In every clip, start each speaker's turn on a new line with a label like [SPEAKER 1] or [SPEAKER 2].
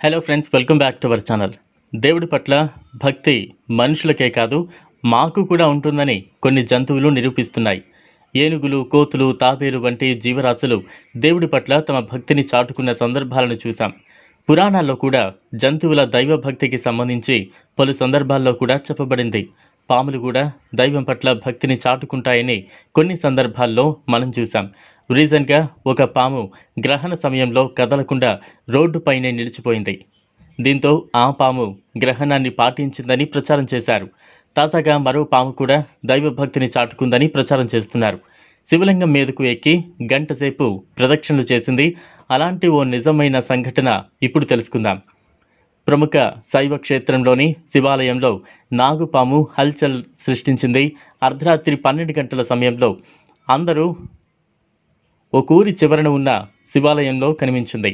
[SPEAKER 1] Hello friends, welcome back to our channel. దేవుడి పట్ల భక్తి మనుషులకే కాదు మాకు కూడా ఉంటుందని కొన్ని జంతువులు నిరూపిస్తున్నాయి. ఏనుగులు, కోతులు, తాబేలు వంటి జీవరాశులు దేవుడి పట్ల తమ భక్తిని చాటుకున్న సందర్భాలను చూసాం. పురాణాల్లో కూడా జంతువుల దైవ భక్తికి సంబంధించి పలు సందర్భాల్లో కూడా చెప్పబడింది. పాములు కూడా దైవం పట్ల భక్తిని చాటుకుంటాయని కొన్ని సందర్భాల్లో మనం చూసాం. రీసెంట్గా ఒక పాము గ్రహణ సమయంలో కదలకుండా రోడ్డుపైనే నిలిచిపోయింది. దీంతో ఆ పాము గ్రహణాన్ని పాటించిందని ప్రచారం చేశారు. తాజాగా మరో పాము కూడా దైవ భక్తిని చాటుకుందని ప్రచారం చేస్తున్నారు. శివలింగం మీదకు ఎక్కి గంటసేపు ప్రదక్షిణలు చేసింది. అలాంటి ఓ నిజమైన సంఘటన ఇప్పుడు తెలుసుకుందాం. ప్రముఖ శైవ క్షేత్రంలోని శివాలయంలో నాగుపాము హల్చల్ సృష్టించింది. అర్ధరాత్రి 12 గంటల సమయంలో అందరూ ఒక ఊరి చివరన ఉన్న శివాలయంలో కనిపించింది.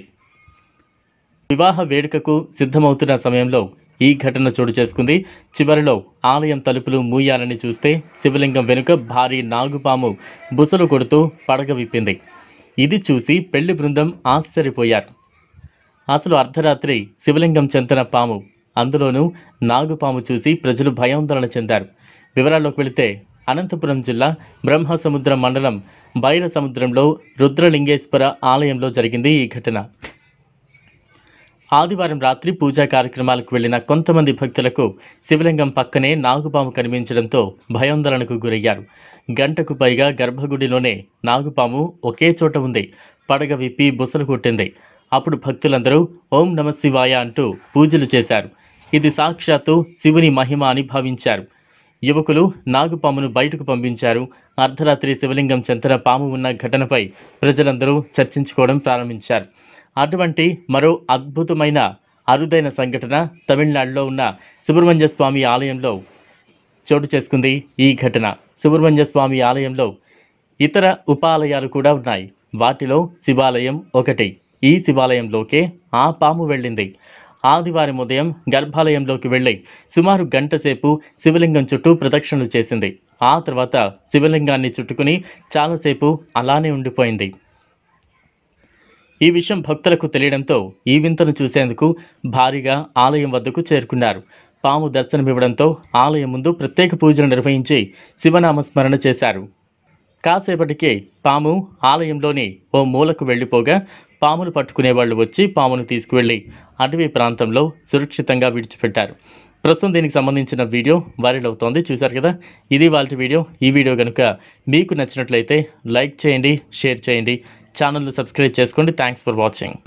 [SPEAKER 1] వివాహ వేడుకకు సిద్ధమవుతున్న సమయంలో ఈ ఘటన చోటు చేసుకుంది. చివరిలో ఆలయం తలుపులు మూయాలని చూస్తే శివలింగం వెనుక భారీ నాగుపాము బుసలు కొడుతూ పడగ విప్పింది. ఇది చూసి పెళ్లి బృందం ఆశ్చర్యపోయారు. అసలు అర్ధరాత్రి శివలింగం చెంతన పాము, అందులోనూ నాగుపాము చూసి ప్రజలు భయాందోళన చెందారు. వివరాల్లోకి వెళితే అనంతపురం జిల్లా బ్రహ్మసముద్రం మండలం బైర సముద్రంలో రుద్రలింగేశ్వర ఆలయంలో జరిగింది ఈ ఘటన. ఆదివారం రాత్రి పూజా కార్యక్రమాలకు వెళ్లిన కొంతమంది భక్తులకు శివలింగం పక్కనే నాగుపాము కనిపించడంతో భయాందోళనకు గురయ్యారు. గంటకు పైగా గర్భగుడిలోనే నాగుపాము ఒకే చోట ఉంది. పడగ విప్పి బుసలు కొట్టింది. అప్పుడు భక్తులందరూ ఓం నమ శివాయ అంటూ పూజలు చేశారు. ఇది సాక్షాత్తు శివుని మహిమ అని భావించారు. యువకులు నాగుపామును బయటకు పంపించారు. అర్ధరాత్రి శివలింగం చెంతన పాము ఉన్న ఘటనపై ప్రజలందరూ చర్చించుకోవడం ప్రారంభించారు. అటువంటి మరో అద్భుతమైన అరుదైన సంఘటన తమిళనాడులో ఉన్న సుబ్రహ్మణ్య స్వామి ఆలయంలో చోటు చేసుకుంది. ఈ ఘటన సుబ్రహ్మణ్య స్వామి ఆలయంలో ఇతర ఉపాలయాలు కూడా ఉన్నాయి. వాటిలో శివాలయం ఒకటి. ఈ శివాలయంలోకే ఆ పాము వెళ్ళింది. ఆదివారం ఉదయం గర్భాలయంలోకి వెళ్ళి సుమారు గంటసేపు శివలింగం చుట్టూ ప్రదక్షిణలు చేసింది. ఆ తర్వాత శివలింగాన్ని చుట్టుకుని చాలాసేపు అలానే ఉండిపోయింది. ఈ విషయం భక్తులకు తెలియడంతో ఈ వింతను చూసేందుకు భారీగా ఆలయం వద్దకు చేరుకున్నారు. పాము దర్శనమివ్వడంతో ఆలయం ముందు ప్రత్యేక పూజలు నిర్వహించి శివనామస్మరణ చేశారు. కాసేపటికే పాము ఆలయంలోని ఓ మూలకు వెళ్ళిపోగా పామును పట్టుకునే వాళ్ళు వచ్చి పామును తీసుకువెళ్ళి అటవీ ప్రాంతంలో సురక్షితంగా విడిచిపెట్టారు. ప్రస్తుతం దీనికి సంబంధించిన వీడియో వైరల్ అవుతోంది. చూశారు కదా, ఇది వాళ్ళ వీడియో. ఈ వీడియో కనుక మీకు నచ్చినట్లయితే లైక్ చేయండి, షేర్ చేయండి, ఛానల్ను సబ్స్క్రైబ్ చేసుకోండి. Thanks for watching.